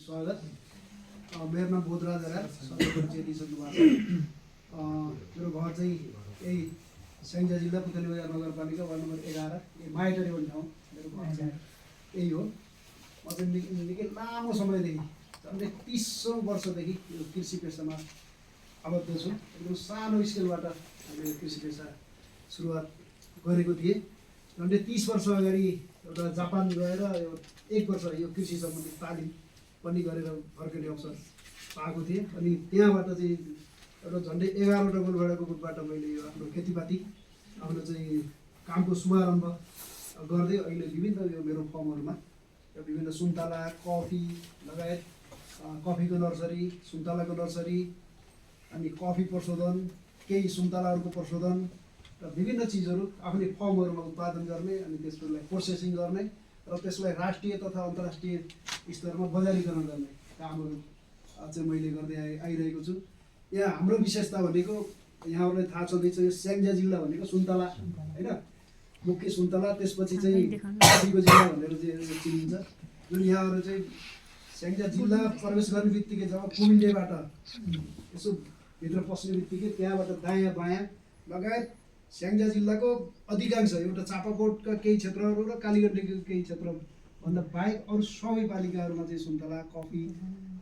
स्वागत। मेरो नाम बोधराज आगार, सदरमुकाम लिइसक्नु भएको छ। मेरो घर चाहिँ यही स्याङ्जा जिल्ला पुतली बजार नगरपालिका वार्ड नम्बर 11 माइटरी भन्ने ठाउँ मेरो घर चाहिँ यही हो। म चाहिँ निकै लामो समयदेखि झन्डै 30 वर्षदेखि यो कृषि पेसामा आबद्ध छु। एकदम सानो स्केलबाट मैले कृषि पेसा सुरुवात गरेको थिएँ। झन्डै 30 वर्ष अगाडि एउटा जापान गएर 1 वर्ष यो कृषि सम्बन्धी तालिम पनि गरेर फर्किने अवसर पाएको थिएँ। अनि त्यहाँबाट चाहिँ एउटा झन्डै 11वटा गोलभेडाको ग्रुपबाट मैले यो आफ्नो खेतीपाती आफ्नो चाहिँ कामको शुभारम्भ गर्दै अहिले विभिन्न यो मेरो फर्महरूमा विभिन्न सुन्तला, कफी लगायत कफीको नर्सरी, सुन्तलाको नर्सरी, अनि कफी प्रशोधन, केही सुन्तलाहरूको प्रशोधन र विभिन्न चिजहरू आफ्नै फर्महरूमा उत्पादन गर्ने अनि त्यसलाई प्रोसेसिङ गर्ने र त्यसलाई राष्ट्रिय तथा अन्तर्राष्ट्रिय स्तरमा बजारीकरण गर्ने कामहरू चाहिँ मैले गर्दै आइरहेको छु। यहाँ हाम्रो विशेषता भनेको यहाँहरूलाई थाहा छँदैछ, यो स्याङ्जा जिल्ला भनेको सुन्तला होइन, मुख्य सुन्तला, त्यसपछि चाहिँ कफीको जिल्ला भनेर चाहिँ चिनिन्छ। जुन यहाँहरू चाहिँ स्याङ्जा जिल्ला प्रवेश गर्ने बित्तिकै जब कुमिन्डेबाट यसो भित्र पस्ने बित्तिकै त्यहाँबाट दायाँ बायाँ लगायत स्याङ्जा जिल्लाको अधिकांश एउटा चापाकोटका केही क्षेत्रहरू र कालीगण्डीको केही क्षेत्रभन्दा बाहेक अरू सबै पालिकाहरूमा चाहिँ सुन्तला, कफी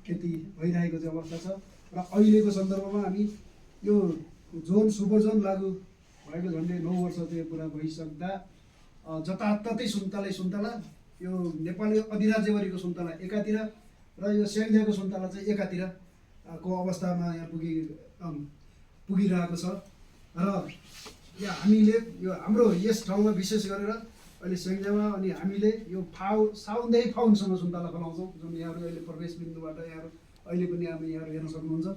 खेती भइरहेको चाहिँ अवस्था छ। र अहिलेको सन्दर्भमा हामी यो जोन सुपर जोन लागू भएको झन्डै 9 वर्ष चाहिँ पुरा भइसक्दा जताततै सुन्तला यो नेपाली अधिराज्यभरिको सुन्तला एकातिर र यो स्याङ्जाको सुन्तला चाहिँ एकातिर को अवस्थामा यहाँ पुगिरहेको छ। र यो हामीले यो हाम्रो यस ठाउँमा विशेष गरेर अहिले स्याङ्जामा अनि हामीले यो साउन्दै फाउन्डसम्म सुन्तला फलाउँछौँ। जुन यहाँहरू अहिले प्रवेश बिन्दुबाट यहाँहरू अहिले पनि हामी यहाँहरू हेर्न सक्नुहुन्छ।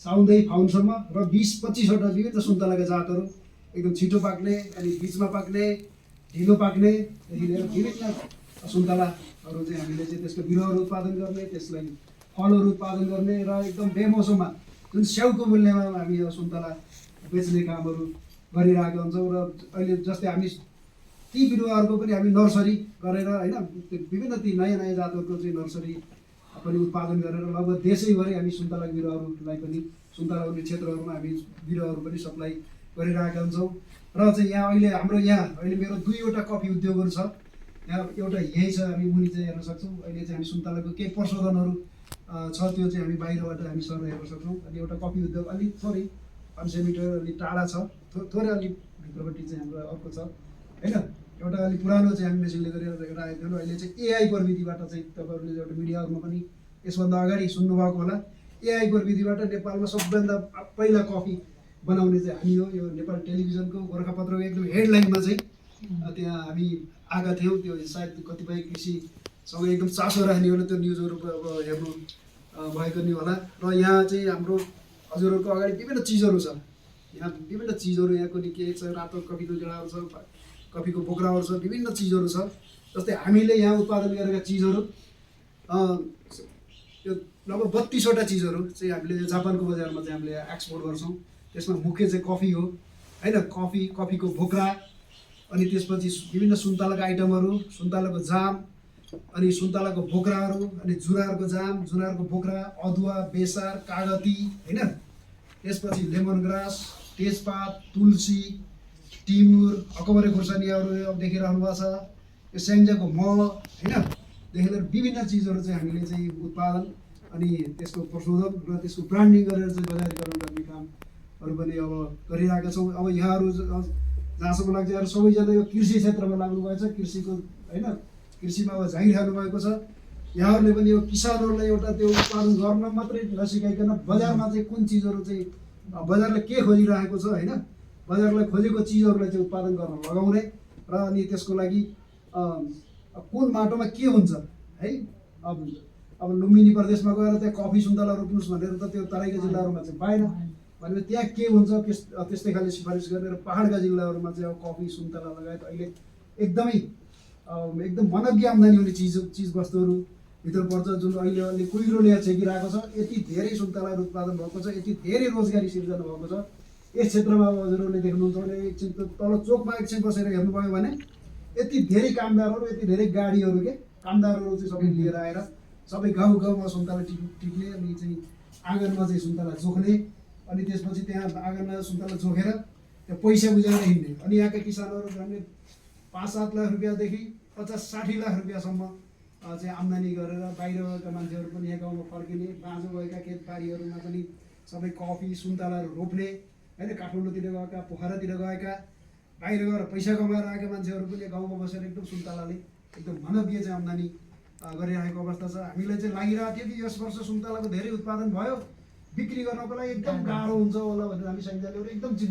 साउन्दै फाउन्डसम्म र 20-25वटा विभिन्न सुन्तलाका जातहरू एकदम छिटो पाक्ने अनि बिचमा पाक्ने ढिलो पाक्नेदेखि लिएर विभिन्न सुन्तलाहरू चाहिँ हामीले चाहिँ त्यसको बिरुवाहरू उत्पादन गर्ने, त्यसलाई फलहरू उत्पादन गर्ने र एकदम बेमौसममा जुन स्याउको मूल्यमा हामी यो सुन्तला बेच्ने कामहरू गरिरहेका हुन्छौँ। र अहिले जस्तै हामी ती बिरुवाहरूको पनि हामी नर्सरी गरेर होइन विभिन्न ती नयाँ जातहरूको चाहिँ नर्सरी पनि उत्पादन गरेर लगभग देशैभरि हामी सुन्तलाको बिरुवाहरूलाई पनि सुन्तला हुने क्षेत्रहरूमा हामी बिरुवाहरू पनि सप्लाई गरिरहेका हुन्छौँ। र चाहिँ यहाँ अहिले मेरो 2वटा कफी उद्योगहरू छ। यहाँ एउटा यही छ, हामी मुनि चाहिँ हेर्न सक्छौँ। अहिले चाहिँ हामी सुन्तलाको केही प्रशोधनहरू छ, त्यो चाहिँ हामी बाहिरबाट हामी सर हेर्न सक्छौँ। अनि एउटा कफी उद्योग अलिक थोरै 500 मिटर अलिक टाढा छ, थोरै अलिक भित्रपट्टि चाहिँ हाम्रो अर्को छ होइन। एउटा अलिक पुरानो चाहिँ हामी मेसिनले गरेर राखेको थियौँ। अहिले चाहिँ एआई प्रविधिबाट चाहिँ तपाईँहरूले एउटा मिडियाहरूमा पनि यसभन्दा अगाडि सुन्नुभएको होला। एआई प्रविधिबाट नेपालमा सबभन्दा पहिला कफी बनाउने चाहिँ हामी हो। यो नेपाल टेलिभिजनको गोर्खापत्रको एकदम हेडलाइनमा चाहिँ त्यहाँ हामी आएका थियौँ। त्यो सायद कतिपय कृषिसँग एकदम चासो राख्नेहरूले त्यो न्युजहरू अब हेर्नु भएको नि होला। र यहाँ चाहिँ हाम्रो हजुरहरूको अगाडि विभिन्न चिजहरू छ। यहाँ विभिन्न चिजहरू यहाँको नि के छ, रातो कफीको गेडाहरू छ, कफीको बोक्राहरू छ, विभिन्न चिजहरू छ। जस्तै हामीले यहाँ उत्पादन गरेका चिजहरू यो लगभग 32वटा चिजहरू चाहिँ हामीले जापानको बजारमा चाहिँ हामीले एक्सपोर्ट गर्छौँ। त्यसमा मुख्य चाहिँ कफी हो होइन, कफीको बोक्रा, अनि त्यसपछि विभिन्न सुन्तलाका आइटमहरू, सुन्तलाको जाम, अनि सुन्तलाको बोक्राहरू, अनि जुराहरूको जाम, जुराहरूको बोक्रा, अदुवा, बेसार, कागती होइन। त्यसपछि लेमन ग्रास, तेजपात, तुलसी, टिमुर, अकबरे खुर्सानीहरू अब देखिरहनु भएको छ। यो स्याङ्जाको मह होइन देखि लिएर विभिन्न चिजहरू चाहिँ हामीले चाहिँ उत्पादन अनि त्यसको प्रशोधन र त्यसको ब्रान्डिङ गरेर चाहिँ बजारीकरण गर्ने कामहरू पनि अब गरिरहेका छौँ। अब यहाँहरू जहाँसम्म लाग्छ यहाँहरू सबैजना यो कृषि क्षेत्रमा लाग्नुभएको छ, कृषिको होइन कृषिमा अब झाइरहनु भएको छ। यहाँहरूले पनि यो किसानहरूलाई एउटा त्यो उत्पादन गर्न मात्रै नसिकाइकन बजारमा चाहिँ कुन चिजहरू चाहिँ बजारले के खोजिरहेको छ होइन, बजारलाई खोजेको चिजहरूलाई चाहिँ उत्पादन गर्न लगाउने र अनि त्यसको लागि कुन माटोमा के हुन्छ है। अब लुम्बिनी प्रदेशमा गएर त्यहाँ कफी सुन्तला रोप्नुहोस् भनेर त त्यो तराईका जिल्लाहरूमा चाहिँ पाएन। भनेपछि त्यहाँ के हुन्छ त्यस्तै खाले सिफारिस गरेर पहाडका जिल्लाहरूमा चाहिँ अब कफी सुन्तला लगायत अहिले एकदम मनग्य आम्दानी हुने चिज वस्तुहरू भित्र पर्छ। जुन अहिले कुहिरोले छेकिरहेको छ, यति धेरै सुन्तलाहरू उत्पादन भएको छ, यति धेरै रोजगारी सिर्जना भएको छ यस क्षेत्रमा। अब हजुरहरूले देख्नुहुन्छ भने एकछिन तल चोकमा एकछिन बसेर हेर्नुभयो भने यति धेरै कामदारहरू, यति धेरै गाडीहरू कामदारहरू चाहिँ सबै लिएर आएर सबै गाउँ गाउँमा सुन्तला टिप्ने अनि चाहिँ आँगनमा चाहिँ सुन्तला जोख्ने अनि त्यसपछि त्यहाँ आँगनमा सुन्तला जोखेर त्यो पैसा बुझाएर हिँड्ने। अनि यहाँका किसानहरू झन् 5-7 लाख रुपियाँदेखि 50-60 लाख रुपियाँसम्म चाहिँ आम्दानी गरेर बाहिर गएका मान्छेहरू पनि यहाँ गाउँमा फर्किने, बाँझो गएका खेतबारीहरूमा पनि सबै कफी सुन्तलाहरू रोप्ने होइन। काठमाडौँतिर गएका, पोखरातिर गएका, बाहिर गएर पैसा कमाएर आएका मान्छेहरू पनि गाउँमा बसेर एकदम सुन्तलाले एकदम मानवीय चाहिँ आम्दानी गरिरहेको अवस्था छ। हामीलाई चाहिँ लागिरहेको थियो कि यस वर्ष सुन्तलाको धेरै उत्पादन भयो, बिक्री गर्नको लागि एकदम गाह्रो हुन्छ होला भनेर हामी सैन्जालीहरू एकदम चिन्तित